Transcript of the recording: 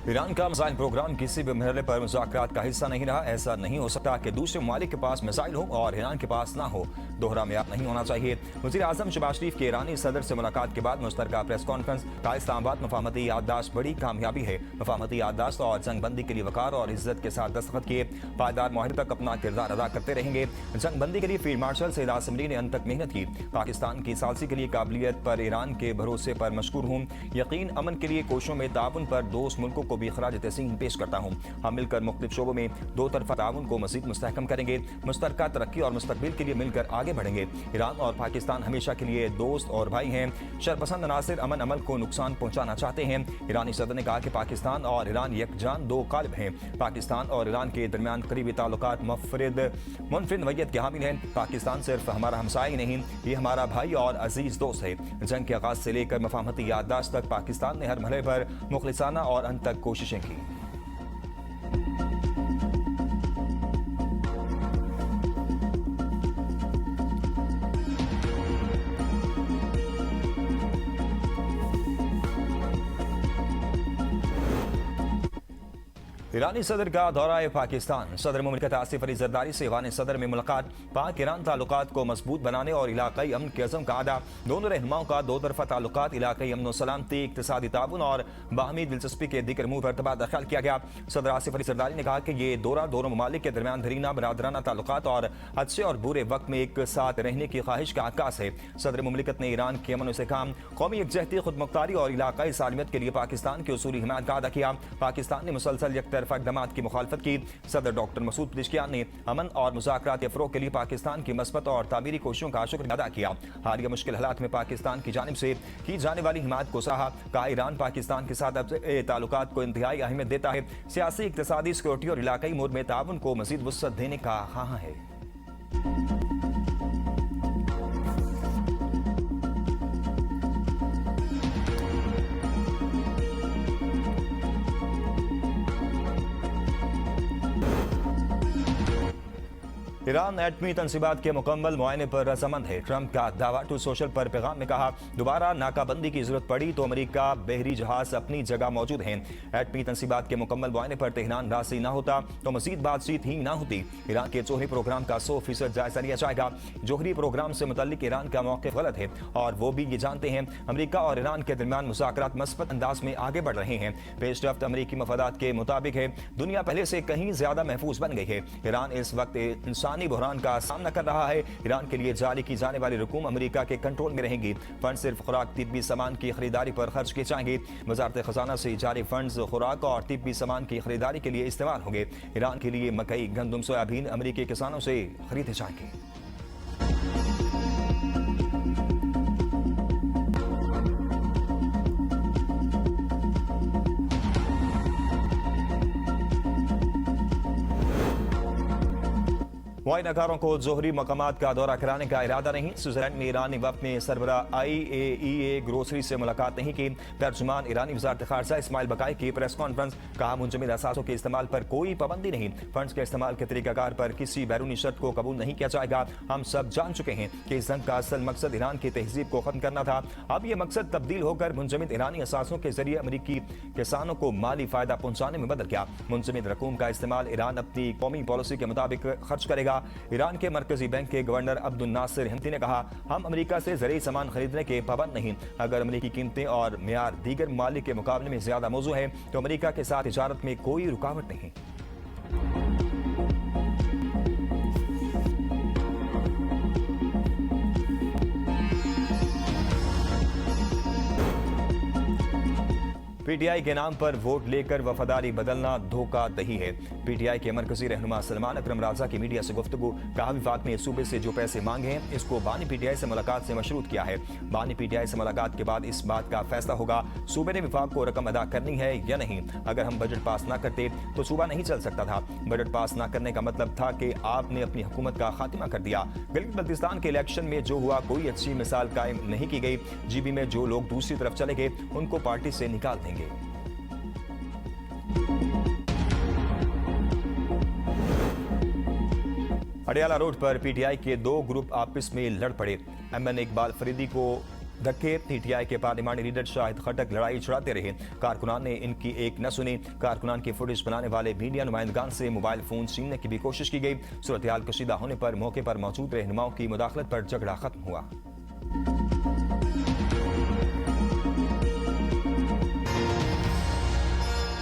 Iran का missile programme किसी भी मरहले पर मुज़ाकरात का हिस्सा नहीं रहा। ऐसा नहीं हो सकता कि दूसरे ममालिक के पास मिसाइल हो और ईरान के पास ना हो। दोहरा मेयार नहीं होना चाहिए। वज़ीर आज़म शहबाज शरीफ के ईरानी सदर से मुलाकात के बाद मुश्तरका प्रेस कॉन्फ्रेंस का इस्लामाबाद मफाहमती याददाश्त बड़ी कामयाबी है। मफाहमती याददाश्त और जंगबंदी के लिए वकार और इज्जत के साथ दस्तखत किए। पायदार माहिर तक अपना किरदार अदा करते रहेंगे। जंगबंदी के लिए फील्ड मार्शल सैयद आसिम अली ने अंत तक मेहनत की। पाकिस्तान की सालसी के लिए काबिलियत पर ईरान के भरोसे पर मशकूर हूँ। यकीन अमन के लिए कोशिशों में ताउन पर दोस्त मुल्कों को भी खराज तहसीन पेश करता हूँ। हम मिलकर मुख्तलिफ शोबों में दो तरफा ताउन को मजीद मुस्तहकम करेंगे। मुश्तरका तरक्की और मुस्तकबिल के लिए मिलकर आगे बढ़ेंगे। ईरान और पाकिस्तान हमेशा के लिए दोस्त और भाई हैं। शरपसंद अनासिर अमन अमल को नुकसान पहुंचाना चाहते हैं। ईरानी सदर ने कहा कि पाकिस्तान और ईरान यकजान दो कालिब हैं। पाकिस्तान और ईरान के दरमियान करीबी ताल्लुकात मुनफरिद नवैयत के हामिल हैं। पाकिस्तान सिर्फ हमारा हमसाया ही नहीं, ये हमारा भाई और अजीज दोस्त है। जंग के आगाज से लेकर मफाहमती याददाश्त तक पाकिस्तान ने हर मरहले पर मुखलिसाना और अंत तक कोशिशें की। ईरानी सदर का दौरा पाकिस्तान। सदर मुमलिकत आसिफ अली जरदारी से ईवान सदर में मुलाकात। पाक ईरान ताल्लुकात को मजबूत बनाने और इलाकाई अमन के अज़म का अदा। दोनों रहनुमाओं का दो तरफा ताल्लुकात, इलाकाई अमन सलामती, इक़्तिसादी ताउन और बाहमी दिलचस्पी के दिक्र मुँह पर तबादला ख्याल किया गया। सदर आसिफ अली जरदारी ने कहा कि ये दौरा दोनों ममालिक के दरमियान दरीना बरादराना ताल्लुकात और अच्छे और बुरे वक्त में एक साथ रहने की ख्वाहिश का आकाश है। सदर मुमलिकत ने ईरान के अमन से काम, कौमी यकजहती, खुदमुख्तारी और इलाकाई सालमियत के लिए पाकिस्तान की उसूली हिमायत का अदा किया। पाकिस्तान ने मुसलसल यकतरफा इक़दामात की मुखालफत की। सदर डॉक्टर मसूद पेज़ेश्कियान ने अमन और मुज़ाकरात के फ़रोग़ के लिए पाकिस्तान की मस्बत और तामीरी कोशिशों का शुक्र अदा किया। हालिया मुश्किल हालात में पाकिस्तान की जानिब से की जाने वाली हिमायत को सराहा। कहा ईरान पाकिस्तान के साथ ताल्लुकात को इंतहाई अहमियत देता है। सियासी, इक़्तिसादी, सिक्योरिटी और इलाकाई उमूर में ताउन को मज़ीद वुसअत देने का ख़्वाह है। ईरान एटमी तनसीबात के मुकम्मल मुआयने पर रजामंद है। ट्रंप का दावा। टू सोशल पर पैगाम में कहा, दोबारा नाकाबंदी की जरूरत पड़ी तो अमेरिका बहरी जहाज अपनी जगह मौजूद हैं। एटमी तनसीबात के मुकम्मल मुआयने पर तेहरान राजी न होता तो मजीद बातचीत ही न होती। ईरान के जोहरी प्रोग्राम का 100% जायजा लिया जाएगा। जोहरी प्रोग्राम से मुतल्लिक ईरान का मौक़िफ़ गलत है और वो भी ये जानते हैं। अमेरिका और ईरान के दरमियान मुज़ाकरात मस्बत अंदाज में आगे बढ़ रहे हैं। पेशरफ्त अमेरिकी मफादात के मुताबिक है। दुनिया पहले से कहीं ज्यादा महफूज बन गई है। ईरान इस वक्त इंसानी बहरान का सामना कर रहा है। ईरान के लिए जारी की जाने वाली रकूम अमेरिका के कंट्रोल में रहेंगी। फंड सिर्फ खुराक, तिब्बी सामान की खरीदारी पर खर्च किए जाएंगे। वजारत खजाना से जारी फंड्स खुराक और तिब्बी सामान की खरीदारी के लिए इस्तेमाल होंगे। ईरान के लिए मकई, गंदम, सोयाबीन अमेरिकी किसानों से खरीदे जाएंगे। मुआयनाकारों को जोहरी मकामात का दौरा कराने का इरादा नहीं। स्विट्जरलैंड में ईरानी वफ्द ने सरबरा IAEA ग्रोसरी से मुलाकात नहीं की। तर्जुमान ईरानी वज़ारत ख़ारजा इस्माइल बकाई की प्रेस कॉन्फ्रेंस। कहा, मुंजमद असासों के इस्तेमाल पर कोई पाबंदी नहीं। फंड्स के इस्तेमाल के तरीक़ाकार पर किसी बैरूनी शर्त को कबूल नहीं किया जाएगा। हम सब जान चुके हैं कि इस जंग का असल मकसद ईरान की तहजीब को ख़त्म करना था। अब यह मकसद तब्दील होकर मुंजमद ईरानी असासों के जरिए अमरीकी किसानों को माली फ़ायदा पहुँचाने में बदल गया। मुंजमद रकूम का इस्तेमाल ईरान अपनी कौमी पॉलिसी के मुताबिक खर्च करेगा। ईरान के मरकजी बैंक के गवर्नर अब्दुल नासिर हिमती ने कहा, हम अमेरिका से ज़रूरी सामान खरीदने के पाबंद नहीं। अगर अमेरिकी कीमतें और मेयार दीगर ममालिक के मुकाबले में ज्यादा मौजूद है तो अमेरिका के साथ तिजारत में कोई रुकावट नहीं। PTI के नाम पर वोट लेकर वफादारी बदलना धोखा दही है। PTI के मरकजी रहनुमा सलमान अकरम राजा की मीडिया से गुफ्तगू। कहा, विफाक ने सूबे से जो पैसे मांगे हैं इसको बानी PTI से मुलाकात से मशरूत किया है। बानी PTI से मुलाकात के बाद इस बात का फैसला होगा सूबे ने विफाक को रकम अदा करनी है या नहीं। अगर हम बजट पास ना करते तो सूबा नहीं चल सकता था। बजट पास ना करने का मतलब था कि आपने अपनी हुकूमत का खात्मा कर दिया। गिलगित बल्तिस्तान के इलेक्शन में जो हुआ कोई अच्छी मिसाल कायम नहीं की गई। GB में जो लोग दूसरी तरफ चले गए उनको पार्टी से निकाल देंगे। अडियाला रोड पर PTI के दो ग्रुप आपस में लड़ पड़े। MN इकबाल फरीदी को धक्के। पीटीआई के पार्लिमानी लीडर शाहिद खट्टक लड़ाई छड़ाते रहे। कारकुनान ने इनकी एक न सुनी। कारकुनान की फुटेज बनाने वाले मीडिया नुमाइंदगान से मोबाइल फोन छीनने की भी कोशिश की गई। सूरत हाल कशीदा होने पर मौके पर मौजूद रहनुमाओं की मुदाखलत पर झगड़ा खत्म हुआ।